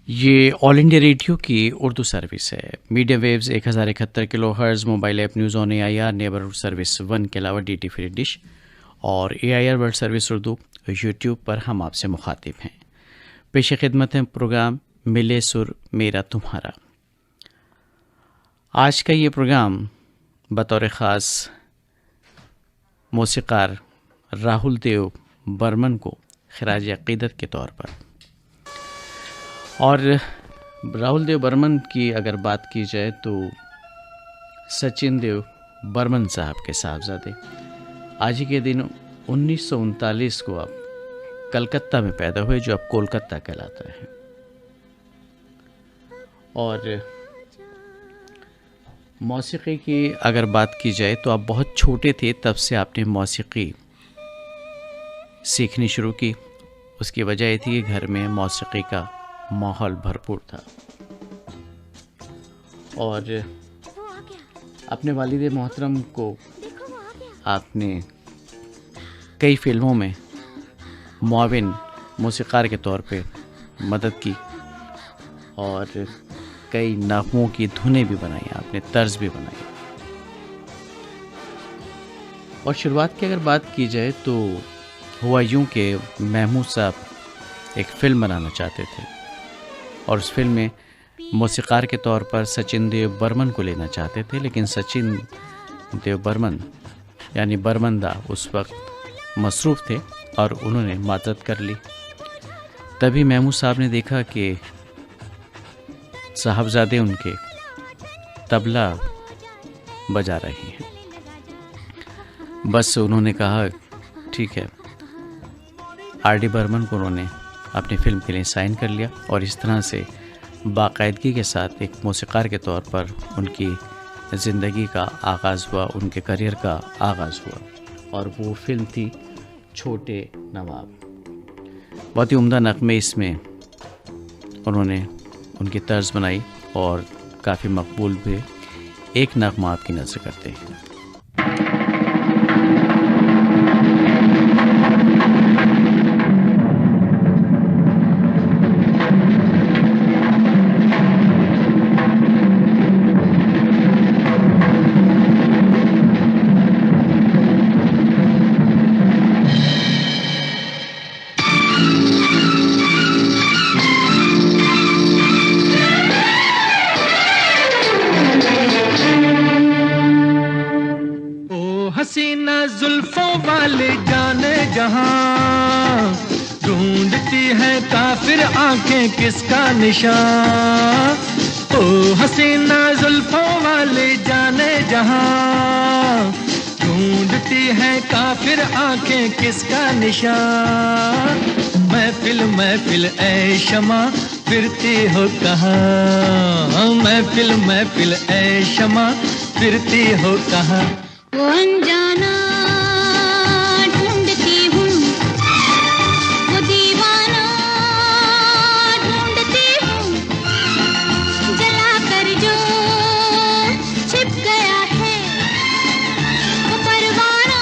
ये all India radio की Urdu service है। Medium waves 1071 kilo hertz, mobile app news on AIR neighbourhood service 1 के अलावा DT फ्री डिश और AIR world service Urdu YouTube पर हम आपसे मुखातिब हैं। पेश खिदमत है प्रोग्राम मिले सुर मेरा तुम्हारा। आज का ये प्रोग्राम बतौर ख़ास मौसीक़ार राहुल देव बर्मन को खराज अक़ीदत के तौर पर, और राहुल देव बर्मन की अगर बात की जाए तो सचिन देव बर्मन साहब के साहबजादे आज ही के दिन 1939 को अब कलकत्ता में पैदा हुए, जो अब कोलकाता कहलाता है। और मौसीक़ी की अगर बात की जाए तो आप बहुत छोटे थे तब से आपने मौसीक़ी सीखनी शुरू की। उसकी वजह ये थी कि घर में मौसीक़ी का माहौल भरपूर था और अपने वालिद मोहतरम को आपने कई फिल्मों में मुआविन मौसीक़ार के तौर पे मदद की और कई नागमों की धुनें भी बनाई, आपने तर्ज भी बनाई। और शुरुआत की अगर बात की जाए तो हुआ यूं कि महमूद साहब एक फ़िल्म बनाना चाहते थे और उस फिल्म में मौसीक़ार के तौर पर सचिन देव बर्मन को लेना चाहते थे, लेकिन सचिन देव बर्मन यानी बर्मनदा उस वक्त मसरूफ़ थे और उन्होंने माजरत कर ली। तभी महमूद साहब ने देखा कि साहबजादे उनके तबला बजा रहे हैं। बस उन्होंने कहा ठीक है, RD बर्मन को उन्होंने अपनी फ़िल्म के लिए साइन कर लिया और इस तरह से बाकायदगी के साथ एक मौसीक़ार के तौर पर उनकी ज़िंदगी का आगाज़ हुआ, उनके करियर का आगाज़ हुआ। और वो फ़िल्म थी छोटे नवाब। बहुत ही उम्दा नग़मे इसमें उन्होंने उनकी तर्ज बनाई और काफ़ी मकबूल भी। एक नग़मा आपकी नज़र करते हैं। जुल्फों वाले जाने जहां ढूंढती है काफिर आंखें किसका निशान। ओ हसीना जुल्फों वाले जाने जहां ढूंढती है काफिर आंखें किसका निशान। महफिल महफिल ऐ शमा फिरती हो कहाँ, महफिल महफिल ऐ शमा फिरती हो कहाँ। वो अनजाना ढूंढती हूँ, वो दीवाना ढूंढती हूँ, जला कर जो छिप गया है वो परवाना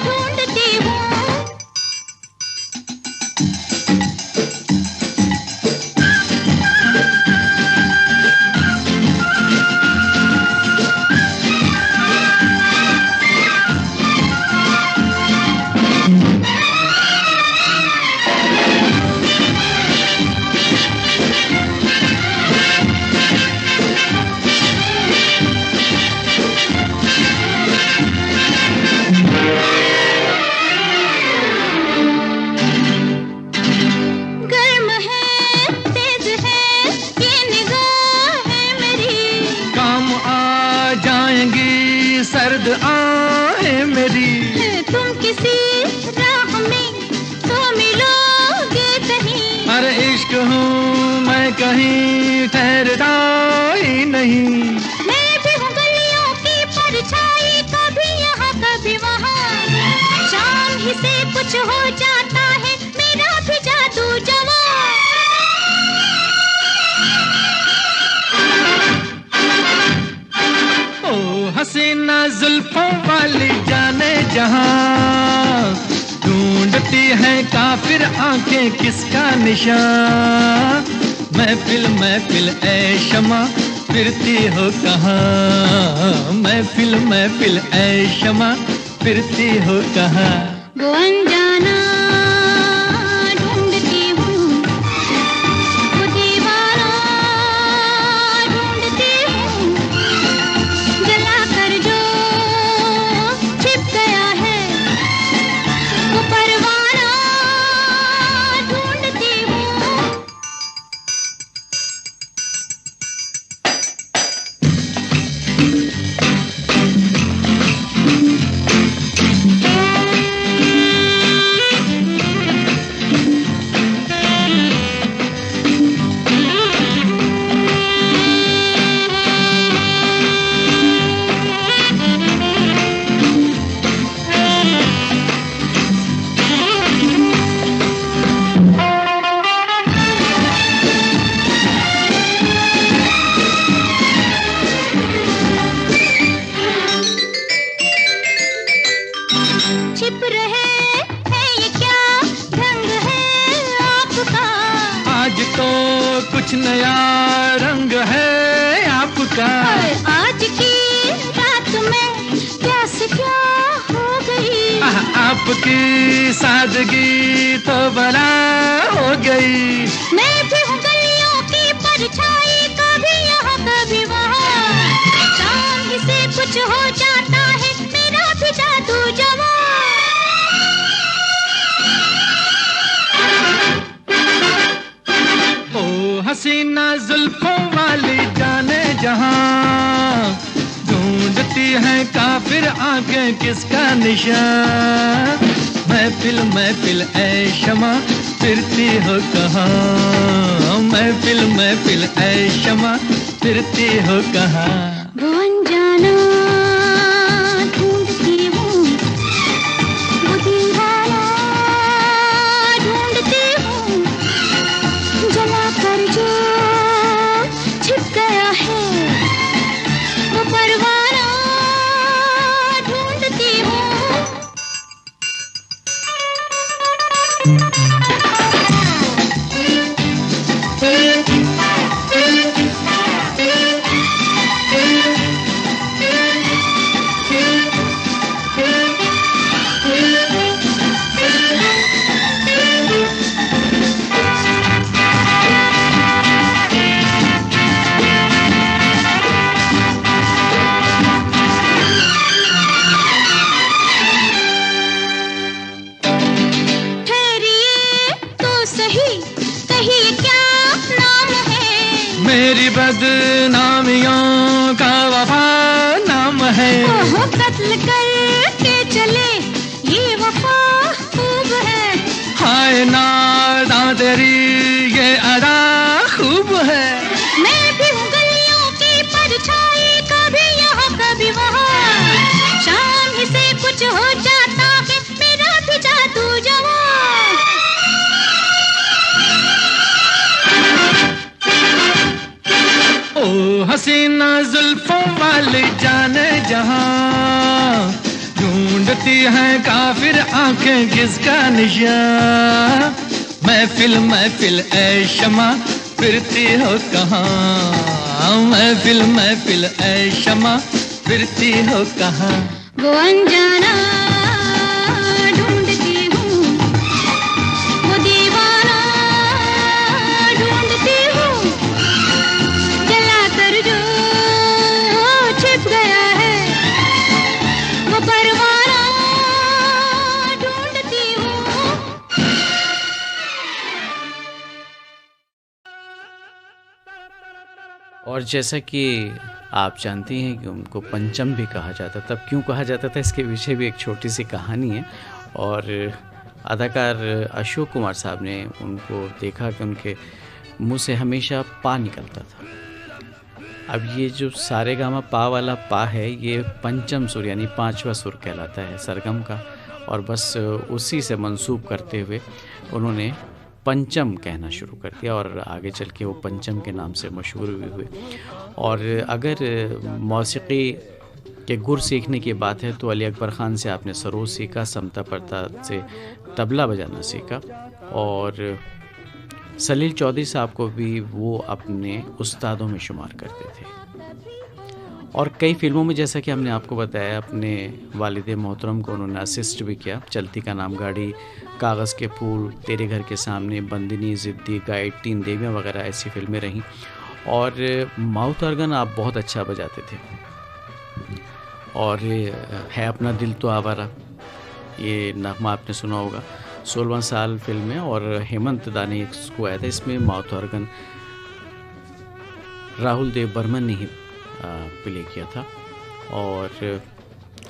ढूंढती हूँ। सर्द आहें मेरी तुम किसी राह में तो मिलोगे कहीं। अरे इश्क हूँ मैं कहीं ठहरता ही नहीं। मैं भी हूँ गलियों की परछाई, कभी यहाँ कभी वहाँ, शाम ही से कुछ हो जाता है मेरा भी जादू जवां। हसीना जुल्फों वाली जाने जहां ढूंढती है का काफिर आंखें किसका निशान। महफिल ऐ शमा फिरती हो कहाँ, महफिल ऐ शमा फिरती हो कहाँ। वो अनजाना ढूंढती हूँ, वो दीवाना ढूंढती हूँ, जला कर जो छिप गया है वो परवाना ढूंढती हूँ। छिप रहे हैं ये क्या ढंग है आपका, आज तो कुछ नया रंग है आपका। और आज की रात में प्यास क्या हो गई, आपकी सादगी तो बला हो गई। मैं भी हूँ गलियों की परछाई, कभी यहाँ कभी वहाँ, शाम ही से कुछ हो जाता है मेरा भी जादू जवां। ओ हसीना जुल्फों वाली जाने जहां, ढूंढती है काफिर आंखें किसका निशान। महफिल ऐ शमा फिरती हो कहाँ, महफिल ऐ शमा फिरती हो कहाँ। वो अनजाना ढूंढती हूँ, वो दीवाना ढूंढती हूँ, जला कर जो छिप गया है वो परवाना ढूंढती हूँ। मेरी बदनामियों का वफा नाम है। ओहो कत्ल करके चले ये वफा खूब है, हाय नादा तेरी ये अदा खूब है। मैं भी हूँ गलियों की परछाई, कभी यहाँ कभी वहाँ, शाम ही से कुछ हो जाता है मेरा भी जादू जवां। ओ हसीना जुल्फों वाली जाने जहां, ढूंढती है काफिर आंखें किसका निशान। महफिल ऐ शमा फिरती हो कहाँ, महफिल ऐ शमा फिरती हो कहाँ। वो अनजाना ढूंढती हूँ, वो दीवाना ढूंढती हूँ, जला कर जो छिप गया है वो परवाना ढूंढती हूँ। और जैसा कि आप जानती हैं कि उनको पंचम भी कहा जाता, तब क्यों कहा जाता था इसके पीछे भी एक छोटी सी कहानी है। और अदाकार अशोक कुमार साहब ने उनको देखा कि उनके मुंह से हमेशा पा निकलता था। अब ये जो सारेगामा पा वाला पा है, ये पंचम सुर यानी पांचवा सुर कहलाता है सरगम का, और बस उसी से मंसूब करते हुए उन्होंने पंचम कहना शुरू कर दिया और आगे चल के वो पंचम के नाम से मशहूर भी हुए। और अगर मौसीकी के गुर सीखने की बात है तो अली अकबर ख़ान से आपने सरोद सीखा, समता प्रताप से तबला बजाना सीखा, और सलील चौधरी साहब को भी वो अपने उस्तादों में शुमार करते थे। और कई फिल्मों में, जैसा कि हमने आपको बताया, अपने वालिद मोहतरम को उन्होंने असिस्ट भी किया। चलती का नाम गाड़ी, कागज़ के फूल, तेरे घर के सामने, बंदिनी, ज़िद्दी, गाइड, तीन देवियाँ वगैरह ऐसी फिल्में रहीं। और माउथ ऑर्गन आप बहुत अच्छा बजाते थे। और है अपना दिल तो आवारा, ये नगमा आपने सुना होगा। 16वां साल फिल्म है और हेमंत दाने इसको आया था। इसमें माउथ ऑर्गन राहुल देव बर्मन ने ही प्ले किया था। और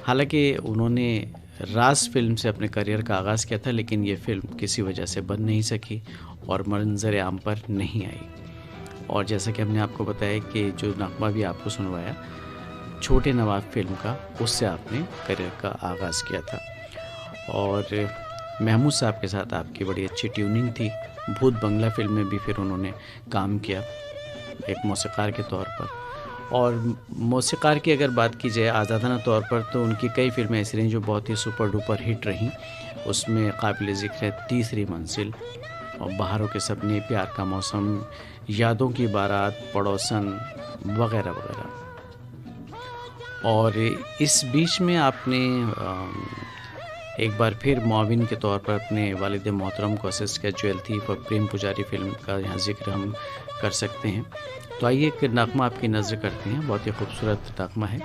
हालांकि उन्होंने राज फिल्म से अपने करियर का आगाज़ किया था, लेकिन ये फिल्म किसी वजह से बन नहीं सकी और मंजर आम पर नहीं आई। और जैसा कि हमने आपको बताया कि जो नगमा भी आपको सुनवाया छोटे नवाब फिल्म का, उससे आपने करियर का आगाज़ किया था। और महमूद साहब के साथ आपकी बड़ी अच्छी ट्यूनिंग थी। भूत बंगला फिल्म में भी फिर उन्होंने काम किया एक मौसीकार के तौर पर। और मौसीकार की अगर बात की जाए आज़ादाना तौर पर, तो उनकी कई फिल्में ऐसी रहीं जो बहुत ही सुपर डुपर हिट रहीं। उसमें काबिल ज़िक्र है तीसरी मंजिल और बहारों के सपने, प्यार का मौसम, यादों की बारात, पड़ोसन वगैरह वगैरह। और इस बीच में आपने एक बार फिर मुआविन के तौर पर अपने वालिद मोहतरम को असिस्ट किया। ज्वेल थीफ और प्रेम पुजारी फिल्म का यहाँ जिक्र हम कर सकते हैं। तो आइए एक नगमा आपकी नज़र करते हैं, बहुत ही खूबसूरत नगमा है।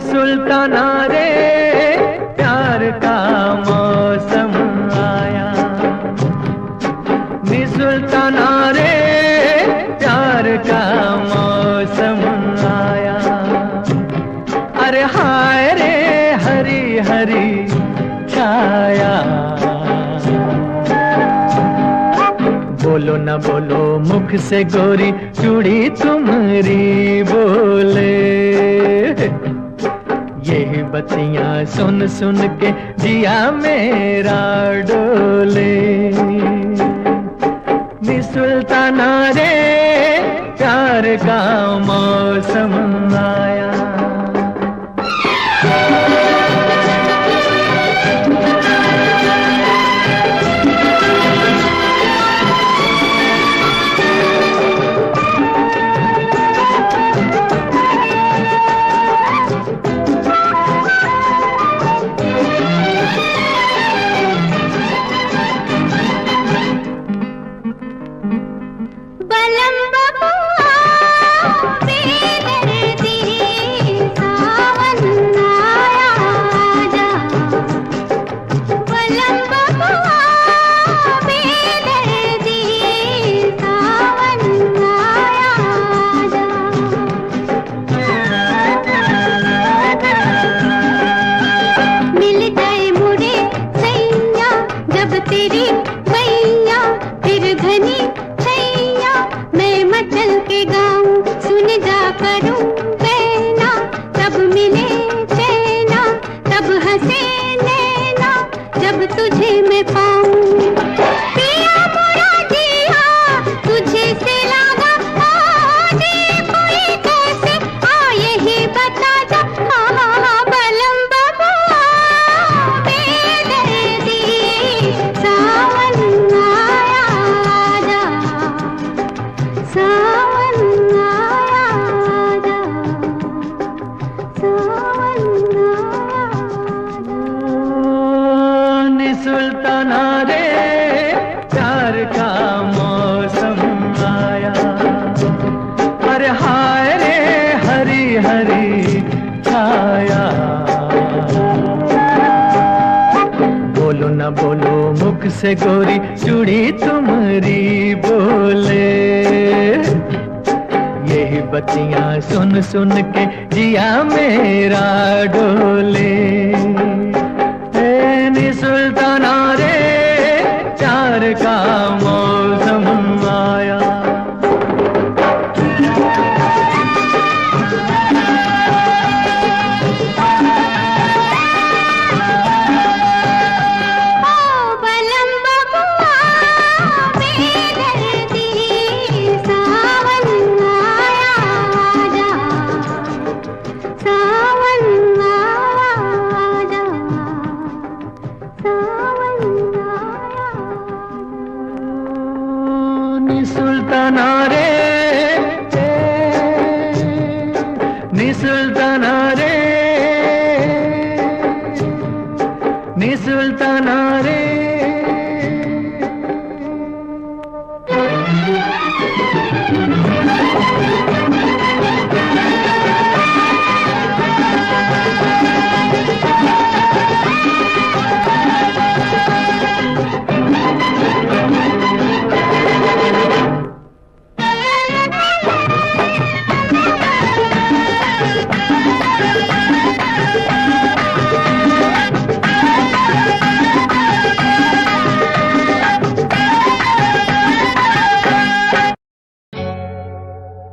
सुल्ताना रे प्यार का मौसम आया, नी सुल्ताना रे प्यार का मौसम आया। अरे हाय रे हरी हरी छाया, बोलो न बोलो मुख से गोरी, चूड़ी तुम्हारी बोले। यही बतियां सुन सुन के जिया मेरा डोले। नी सुल्ताना रे प्यार का मौसम आया। अरे हाय रे हरी हरी छाया। बोलो न बोलो मुख से गोरी चूड़ी तुम्हारी बोले। यही बत्तियां सुन सुन के जिया मेरा डोले। नी सुल्ताना रे प्यार का मौसम आया। सुल्ताना रे नी सुल्ताना रे नी सुल्ताना रे।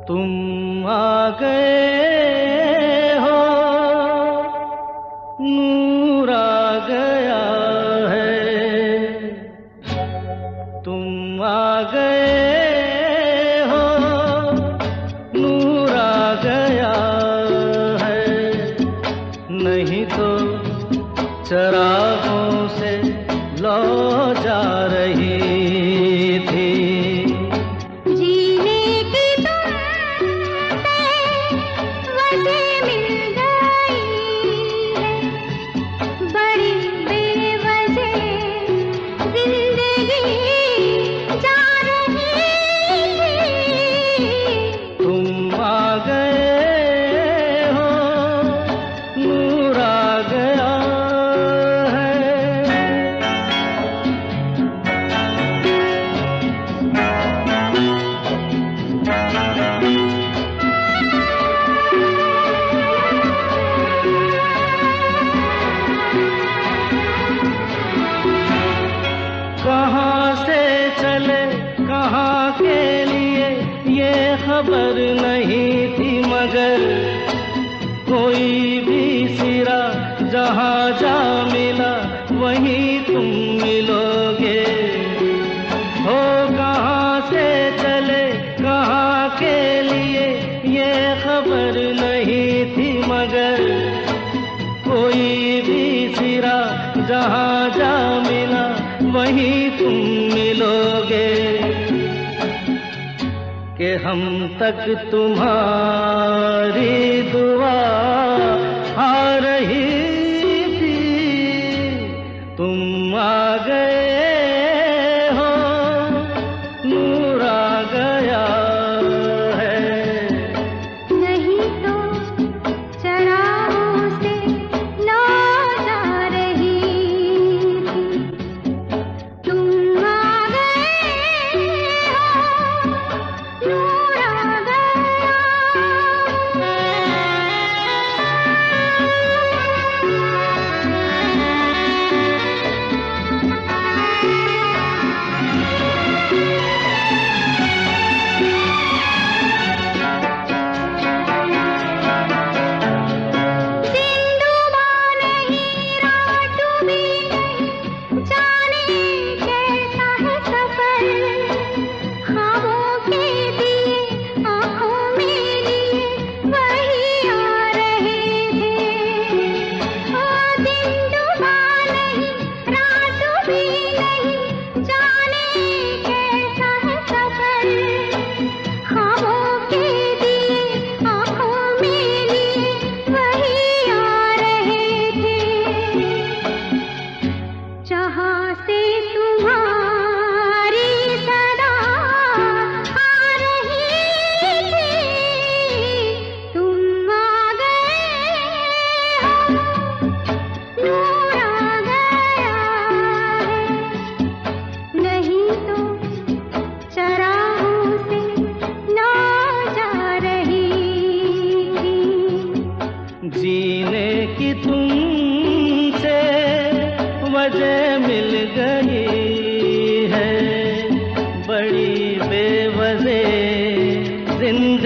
तुम आ गए हो, नूर आ गया है। तुम आ गए हो, नूर आ गया है। नहीं तो चरागों से लौ जा रही थी। कहाँ से चले कहाँ के लिए ये खबर नहीं थी, मगर कोई भी सिरा जहाँ जा मिला वहीं तुम मिलोगे। हो कहाँ से चले कहाँ के लिए ये खबर नहीं थी, मगर कोई भी सिरा जहाँ जा मिला वहीं तुम मिलोगे। कि हम तक तुम्हारी दुआ आ रही थी। तुम आ गए हो, नूर आ गया है। नहीं तो चरागों से लौ जा रही थी। तुम आ गए हो, नूर आ गया।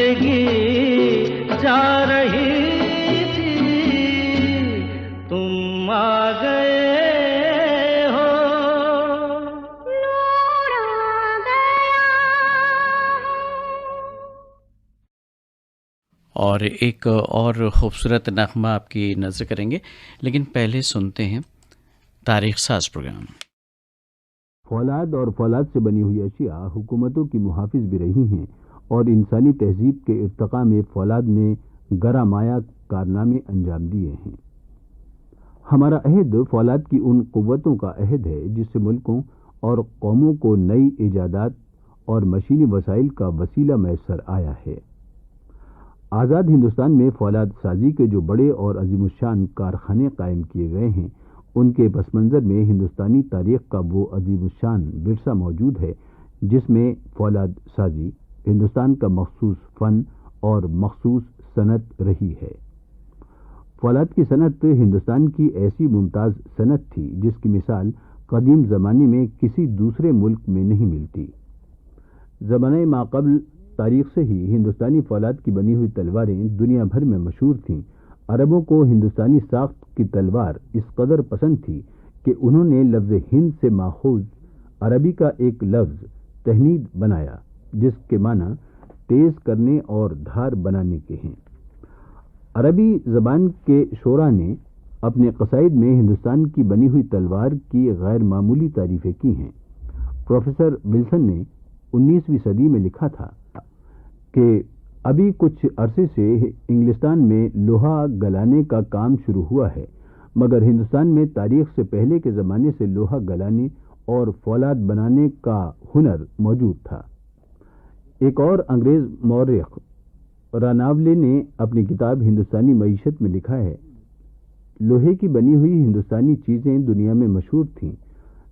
जिंदगी जा रही थी, तुम आ गए हो। नूर आ गया। और एक और खूबसूरत नगमा आपकी नज़र करेंगे, लेकिन पहले सुनते हैं तारीख साज प्रोग्राम। फौलाद और फौलाद से बनी हुई अशिया हुकूमतों की मुहाफिज भी रही हैं और इंसानी तहजीब के इर्तका में फौलाद ने गरामाया कारनामे अंजाम दिए हैं। हमारा अहद फौलाद की उन कुव्वतों का अहद है जिससे मुल्कों और कौमों को नई इजादात और मशीनी वसाइल का वसीला मैसर आया है। आज़ाद हिंदुस्तान में फौलाद साजी के जो बड़े और अजीमुशान कारखाने कायम किए गए हैं, उनके पस मंज़र में हिंदुस्तानी तारीख का वो अजीमुशान विरसा मौजूद है जिसमें फौलाद साजी हिंदुस्तान का मखसूस फ़न और मखसूस सनत रही है। फौलाद की सनत हिंदुस्तान की ऐसी मुमताज़ सनत थी जिसकी मिसाल कदीम ज़माने में किसी दूसरे मुल्क में नहीं मिलती। ज़माने माक़बल तारीख से ही हिंदुस्तानी फौलाद की बनी हुई तलवारें दुनिया भर में मशहूर थीं। अरबों को हिंदुस्तानी साख्त की तलवार इस कदर पसंद थी कि उन्होंने लफ्ज़ हिंद से माखूज अरबी का एक लफ्ज़ तहनीद बनाया जिसके माना तेज़ करने और धार बनाने के हैं। अरबी ज़बान के शोरा ने अपने क़साइद में हिंदुस्तान की बनी हुई तलवार की गैर मामूली तारीफ़ें की हैं। प्रोफेसर विल्सन ने 19वीं सदी में लिखा था कि अभी कुछ अरसे से इंग्लिस्तान में लोहा गलाने का काम शुरू हुआ है, मगर हिंदुस्तान में तारीख से पहले के ज़माने से लोहा गलाने और फौलाद बनाने का हुनर मौजूद था। एक और अंग्रेज़ मौर्रिख रानावले ने अपनी किताब हिंदुस्तानी मईशत में लिखा है, लोहे की बनी हुई हिंदुस्तानी चीज़ें दुनिया में मशहूर थीं।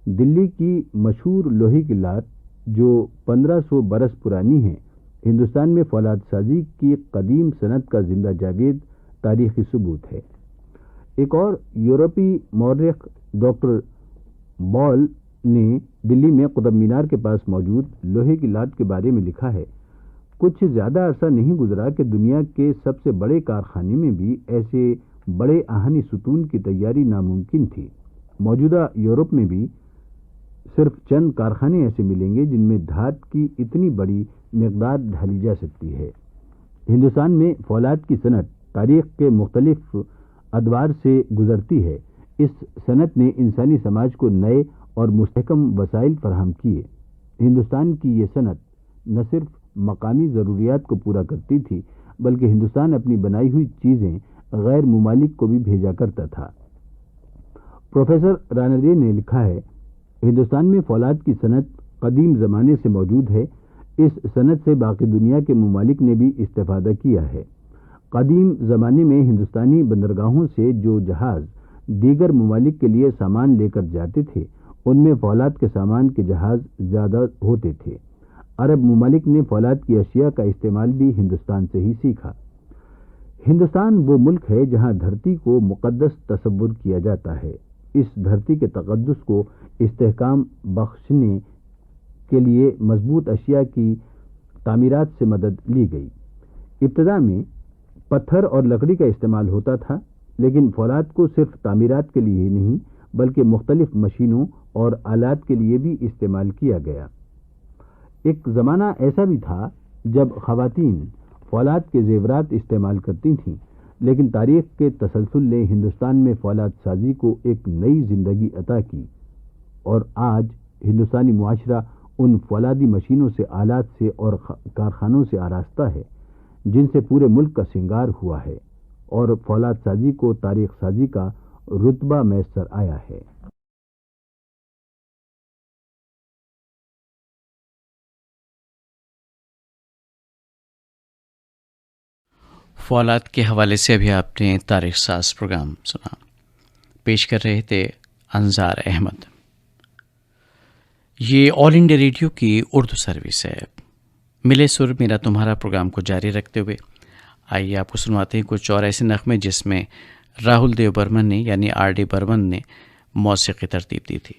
दिल्ली की मशहूर लोहे की लाट जो 1500 बरस पुरानी है, हिंदुस्तान में फौलाद साजी की कदीम सनत का जिंदा जावेद तारीखी सबूत है। एक और यूरोपी मौर्रिख डॉक्टर बॉल ने दिल्ली में कुतुब मीनार के पास मौजूद लोहे की लाट के बारे में लिखा है, कुछ ज़्यादा अरसा नहीं गुजरा कि दुनिया के सबसे बड़े कारखाने में भी ऐसे बड़े आहनी सुतून की तैयारी नामुमकिन थी। मौजूदा यूरोप में भी सिर्फ चंद कारखाने ऐसे मिलेंगे जिनमें धात की इतनी बड़ी मिकदार ढाली जा सकती है। हिंदुस्तान में फौलाद की सनत तारीख के मुख्तलिफ अदवार से गुजरती है। इस सनत ने इंसानी समाज को नए और मुस्तहकम वसाइल फराहम किए। हिंदुस्तान की ये सनत न सिर्फ मकामी ज़रूरियात को पूरा करती थी, बल्कि हिंदुस्तान अपनी बनाई हुई चीज़ें गैर मुमालिक को भी भेजा करता था। प्रोफेसर रानडे ने लिखा है, हिंदुस्तान में फौलाद की सनत कदीम ज़माने से मौजूद है। इस सनत से बाकी दुनिया के मुमालिक ने भी इस्तेफादा किया है। कदीम ज़माने में हिंदुस्तानी बंदरगाहों से जो जहाज़ दीगर मुमालिक के लिए सामान लेकर जाते थे, उनमें फौलाद के सामान के जहाज़ ज़्यादा होते थे। अरब मुमालिक ने फौलाद की अशिया का इस्तेमाल भी हिंदुस्तान से ही सीखा। हिंदुस्तान वो मुल्क है जहाँ धरती को मुक़द्दस तसव्वुर किया जाता है। इस धरती के तक़द्दुस को इस्तेहकाम बख्शने के लिए मजबूत अशिया की तामीरात से मदद ली गई। इब्तदा में पत्थर और लकड़ी का इस्तेमाल होता था, लेकिन फौलाद को सिर्फ तामीरात के लिए ही नहीं बल्कि मुख्तलिफ मशीनों और आलात के लिए भी इस्तेमाल किया गया। एक ज़माना ऐसा भी था जब ख़वातीन फौलाद के ज़ेवरात इस्तेमाल करती थीं, लेकिन तारीख़ के तसलसल ने हिंदुस्तान में फौलाद साजी को एक नई ज़िंदगी अता की और आज हिंदुस्तानी मुआशरा उन फौलादी मशीनों से, आलात से और कारखानों से आरास्ता है जिनसे पूरे मुल्क का श्रृंगार हुआ है और फौलाद साजी को तारीख़ साजी का रुतबा मैसर आया है। फौलाद के हवाले से अभी आपने तारीख साज प्रोग्राम सुना। पेश कर रहे थे अंजार अहमद। ये ऑल इंडिया रेडियो की उर्दू सर्विस है। मिले सुर मेरा तुम्हारा प्रोग्राम को जारी रखते हुए आइए आपको सुनवाते हैं कुछ और ऐसे नग़मे जिसमें राहुल देव बर्मन ने यानी आर.डी. बर्मन ने मौसीक़ी तरतीब दी थी।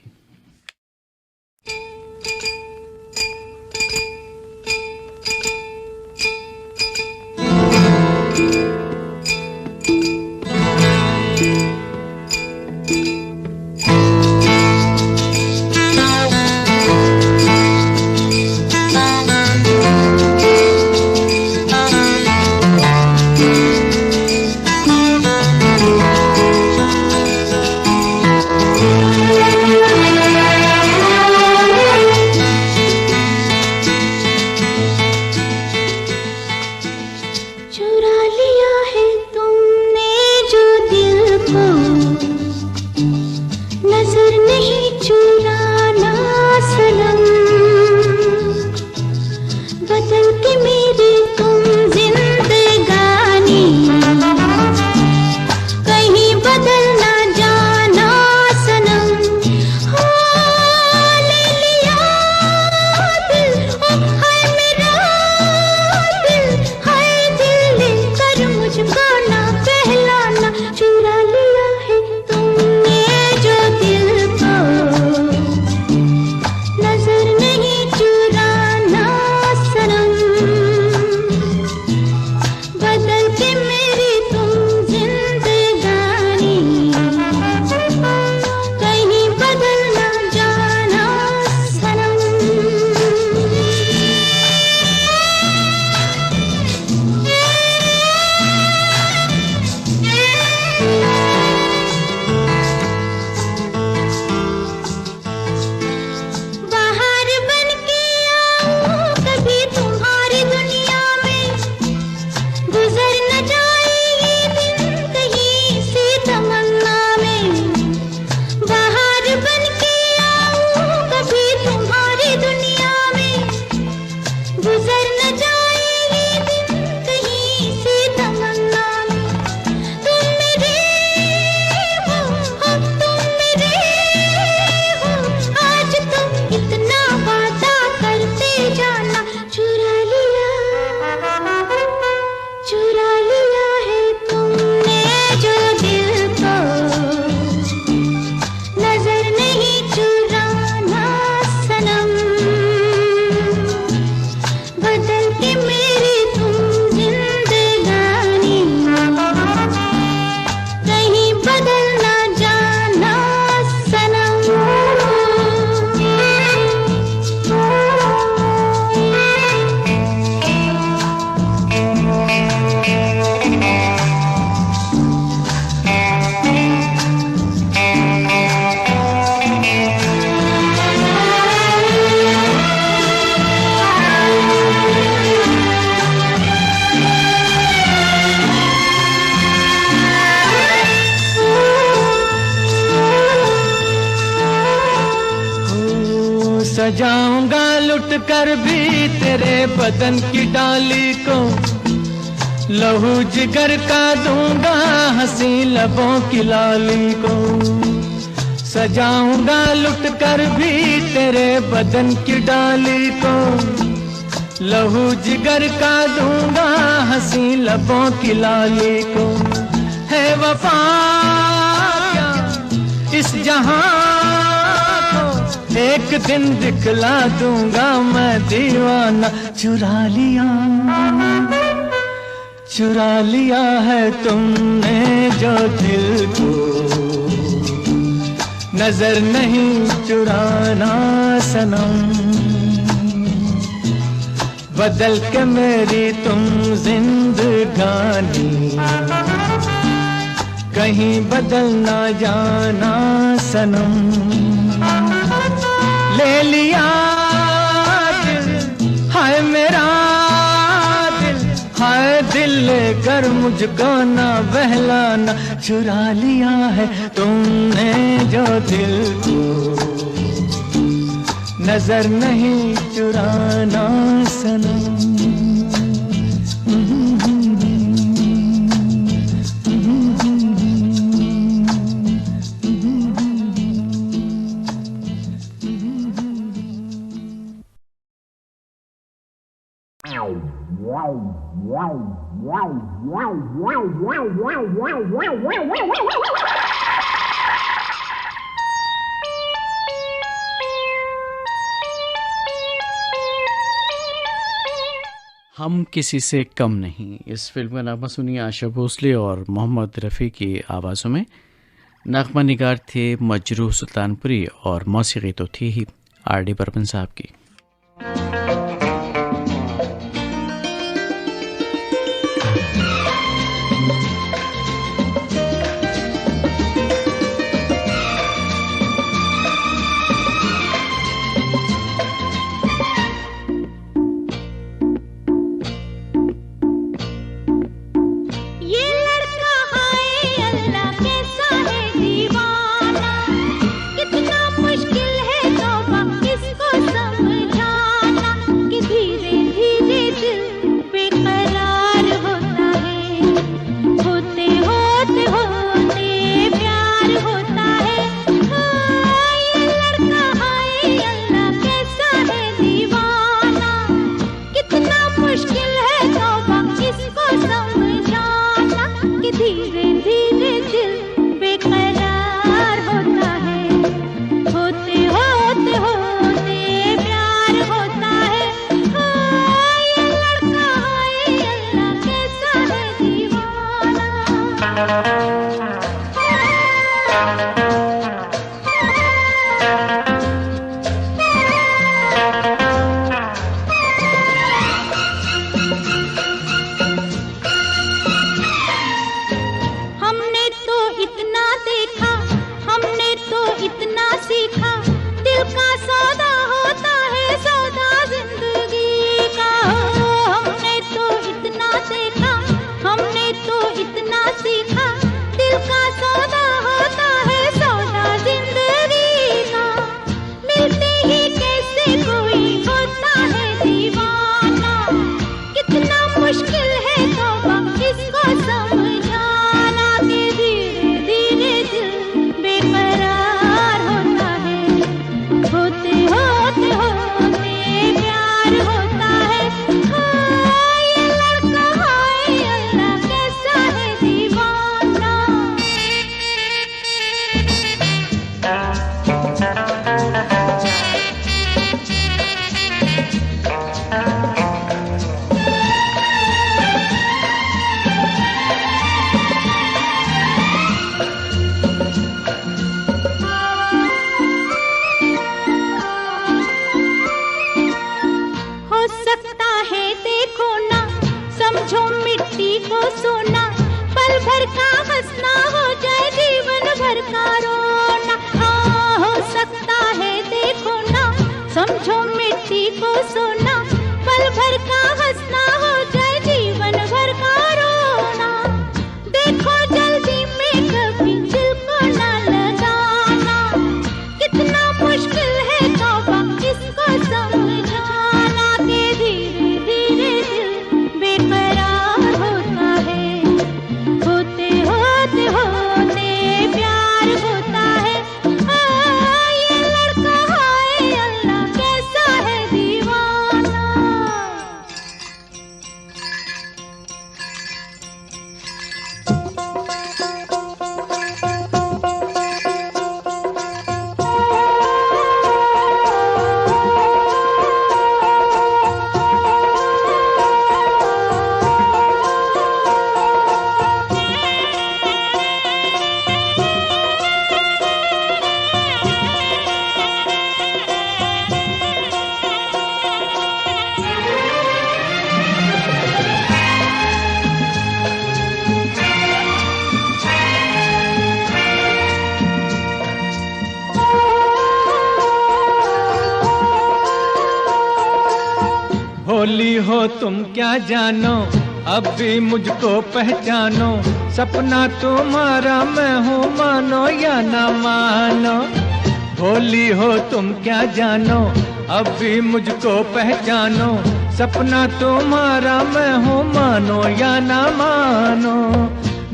सजाऊंगा लुट कर भी तेरे बदन की डाली को, लहू जिगर का दूंगा हंसी लबों की लाली को। सजाऊंगा लुट कर भी तेरे बदन की डाली को, लहू जिगर का दूंगा हंसी लबों की लाली को। है वफा क्या इस जहां को, एक दिन दिखला दूंगा मैं दीवाना। चुरा लिया है तुमने जो दिल को, नजर नहीं चुराना सनम। बदल के मेरी तुम जिंदगानी, कहीं बदल ना जाना सनम। ले लिया दिल, हाय मेरा दिल, हाय दिल लेकर मुझको ना बहलाना। चुरा लिया है तुमने जो दिल को, नजर नहीं चुराना सनम। हम किसी से कम नहीं, इस फिल्म का नामा सुनिए आशा भोसले और मोहम्मद रफ़ी की आवाज़ों में। नग़मा निगार थे मजरूह सुल्तानपुरी और मौसीकी तो थी ही R.D. बर्मन साहब की। मुश्किल है तौबा इसको हो तुम क्या जानो, अब भी मुझको पहचानो, सपना तुम्हारा मैं हूँ, मानो या ना मानो। भोली हो तुम क्या जानो, अब भी मुझको पहचानो, सपना तुम्हारा मैं हूँ, मानो या ना मानो।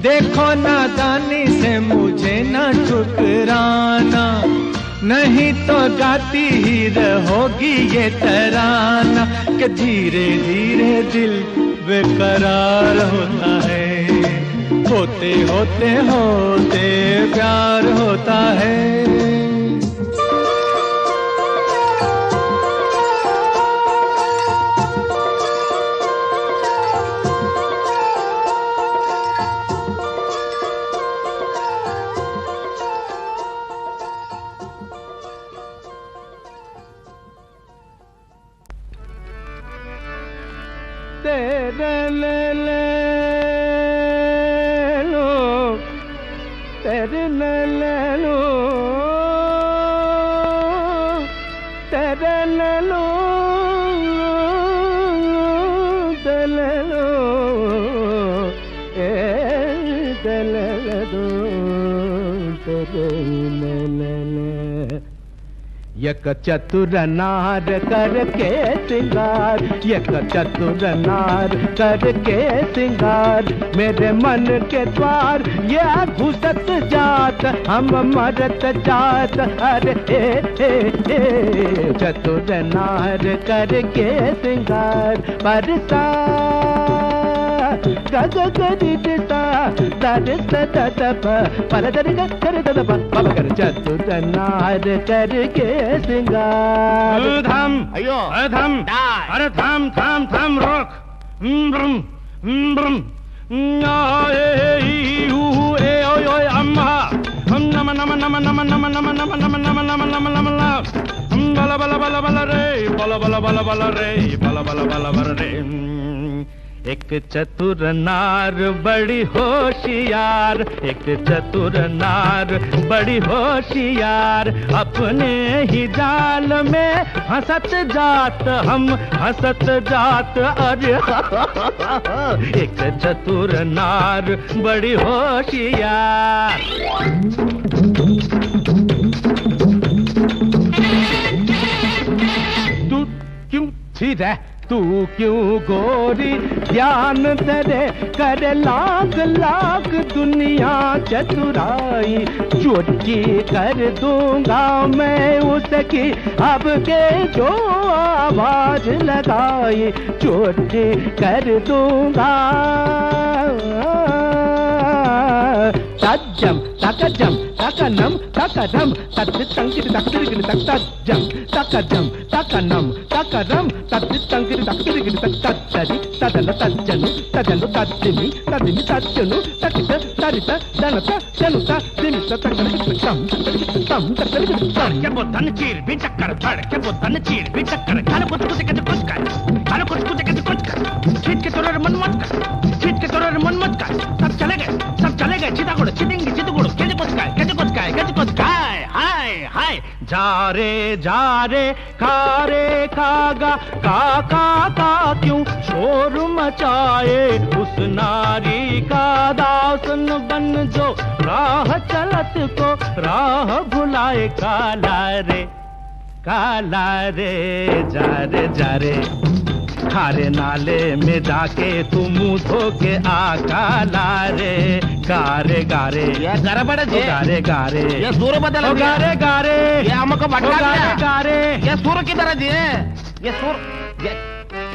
देखो नादानी से मुझे ना ठुकराना, नहीं तो गाती ही रहोगी ये तराना, कि धीरे धीरे दिल बेकरार होता है, होते होते होते प्यार होता है। तेरे ले लो, तेरे ले लो, तेरे ले लो, तेरे लो, तेरे दो, तेरे ले। एक चतुर नार करके सिंगार, एक चतुर नार करके सिंगार, मेरे मन के द्वार ये घुसत जात, हम मरत जात, अरे चतुर नार करके सिंगार। परसा गग गरिता दरिता ददप परदरि कर ददप पकर, चतुर नार करके सिंगार। थाम, अयो थाम, अरे थाम थाम थाम रोक। अम्मा नम नम नम नम नम नम नम नम नम नम नम नम बला बला बला बला रे, बला बला बला बला रे, बला बला बला बला रे। एक चतुर नार बड़ी होशियार, एक चतुर नार बड़ी होशियार, अपने ही जाल में हंसत जात, हम हंसत जात, अरे एक चतुर नार बड़ी होशियार। तू क्यों ठीक है, तू क्यों गोरी ध्यान तेरे कर लाख लाख दुनिया चतुराई, चुटकी कर दूंगा मैं उसकी अब के जो आवाज लगाई, चुटकी कर दूंगा। तज्जम तकजम तकनम तकदम तत्तंकिर तक्तिरिगिर तत्तज्जम तकजम तकनम तकरम तत्तंकिर तक्तिरिगिर तत्तरि तदल तज्जनु तदल तज्जिमि तदिनि तज्जनु तकित तरित दनत जनुत दिमित तकरिगिर तम तकरिगिर तम के बोतन चीर भी चक्कर धड़ के बोतन चीर भी चक्कर, खाने कुछ कुछ के कुछ कर, खाने कुछ कुछ के कुछ कर, छीट के तोरे मन मत कर, छीट के तोरे मन मत कर, सब चले गए चितागुड़ चिटिंगी चितगुड़, कैसे कुछ काय हाय हाय। जा रे खागा का क्यों शोर मचाए, उस नारी का दासन बन जो राह चलत को राह भुलाए, काला रे जा रे खारे नाले में जाके तू मुंह धो के आ, काला रे गारे ये गड़बड़ जे गारे ये सुर बदल गया, गारे ये हमको भटका दिया, गारे ये सुर की तरह जी है, ये सुर ये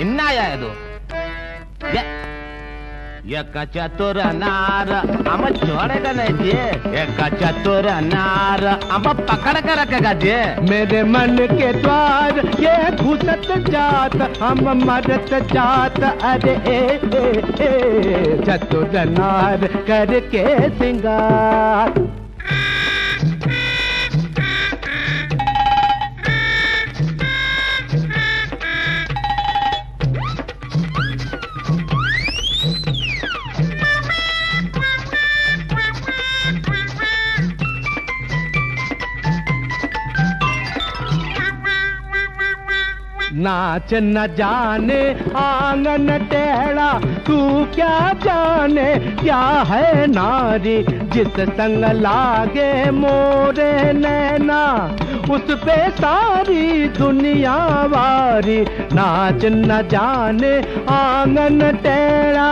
इन्ना आया है तो ये चतुर नार हम छोड़ेगा नहीं जी, ये चतुर नार हम पकड़ कर रखेगा जी, मेरे मन के द्वार ये घुसत जात, हम मरत जात, अरे चतुर नार करके सिंगार। नाच न जाने आंगन टेढ़ा, तू क्या जाने क्या है नारी, जिस संग लागे मोरे नैना उस पे सारी दुनिया वारी। नाच न जाने आंगन टेढ़ा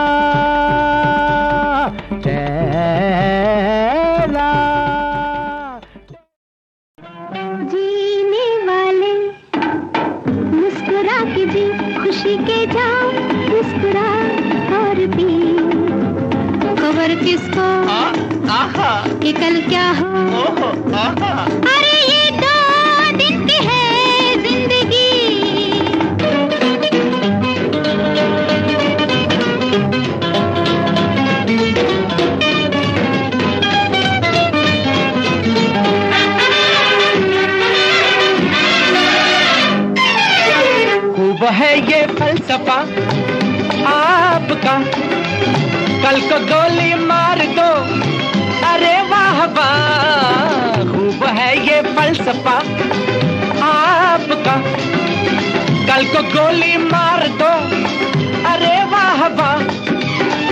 टेढ़ा। जीने वाले मुस्कुरा के जी, खुशी के जाओ मुस्कुरा और पी। खबर किसको कि कल क्या हो, अरे ये 2 दिन की है जिंदगी। खूब है ये फलसफा आपका, कल को गोली मार दो, अरे वाह वाह। खूब है ये फलसफा आपका, कल को गोली मार दो, अरे वाह वाह।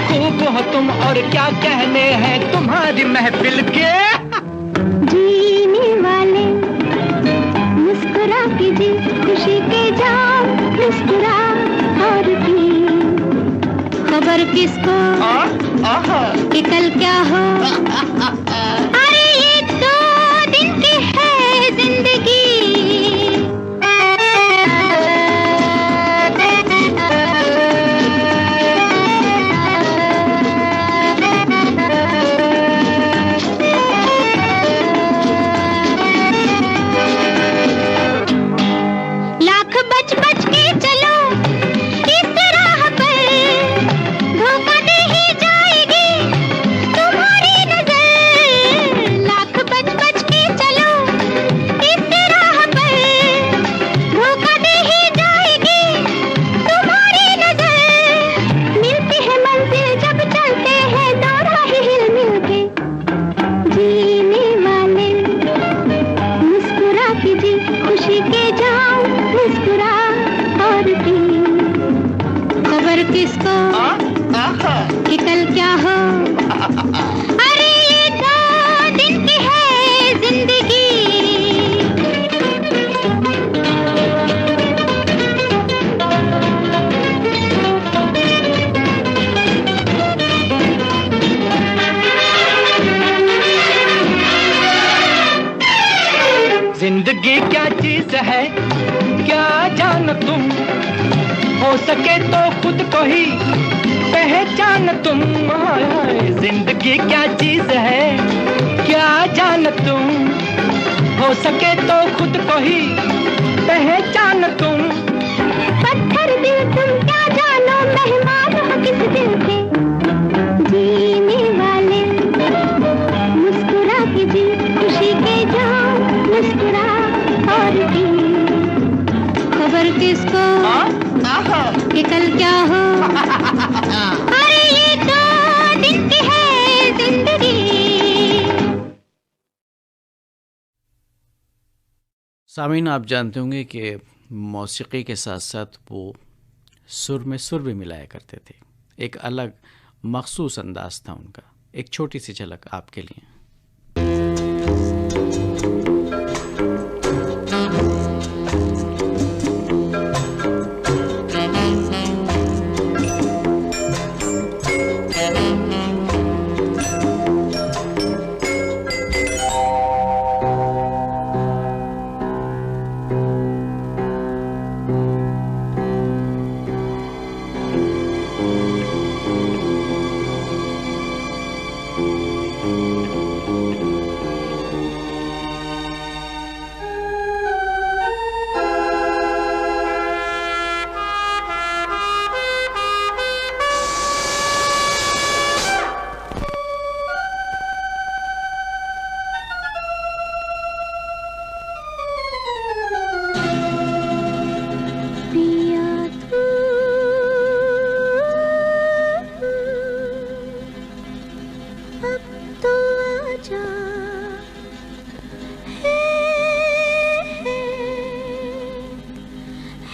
खूब हो तुम और क्या कहने हैं तुम्हारी महफिल के। जीने वाले मुस्कुरा के जी, खुशी के जाओ मुस्कुरा और पी। खबर किसको कि कल क्या हो, अरे ये 2 दिन की है जिंदगी। लाख बच बच के चलो इस राह पर, धोखा दे ही जाएगी तुम्हारी नजर। लाख बच बच के चलो इस राह पर, धोखा दे ही जाएगी तुम्हारी नजर। मिलती है मंजिल जब चलते हैं दो राह हिल मिल के। जीने वाले मुस्कुरा के जी, खुशी के जाओ मुस्कुरा और पी। खबर किसको कि कल क्या हो, अरे ये 2 दिन की है जिंदगी। जिंदगी क्या चीज है क्या जानो तुम, हो सके तो खुद को ही पहचान तुम। हाय हाय, जिंदगी क्या चीज है क्या जानो तुम, हो सके तो खुद को ही पहचान तुम। पत्थर दिल तुम क्या जानो, मेहमान हो किस दिल के। जीने वाले मुस्कुरा के जी, खुशी के जाओ मुस्कुरा और पी। खबर किसको कि कल क्या हो, अरे ये 2 दिन की है जिंदगी। सामीन, आप जानते होंगे कि मौसीकी के साथ साथ वो सुर में सुर भी मिलाया करते थे। एक अलग मखसूस अंदाज था उनका। एक छोटी सी झलक आपके लिए।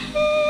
है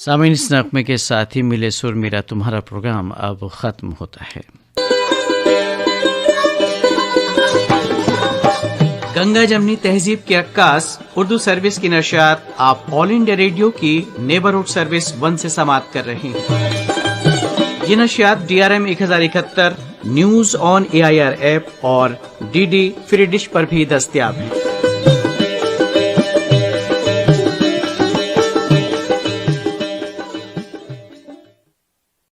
सामीन, इस नगमे के साथ ही मिले सुर मेरा तुम्हारा प्रोग्राम अब ख़त्म होता है। गंगा जमनी तहजीब की अक्कास उर्दू सर्विस की नशियात आप ऑल इंडिया रेडियो की नेबरहुड सर्विस 1 से समाप्त कर रहे हैं। ये नशियात DRM 1071, news on AIR app और DD फ्री डिश पर भी दस्तयाब है।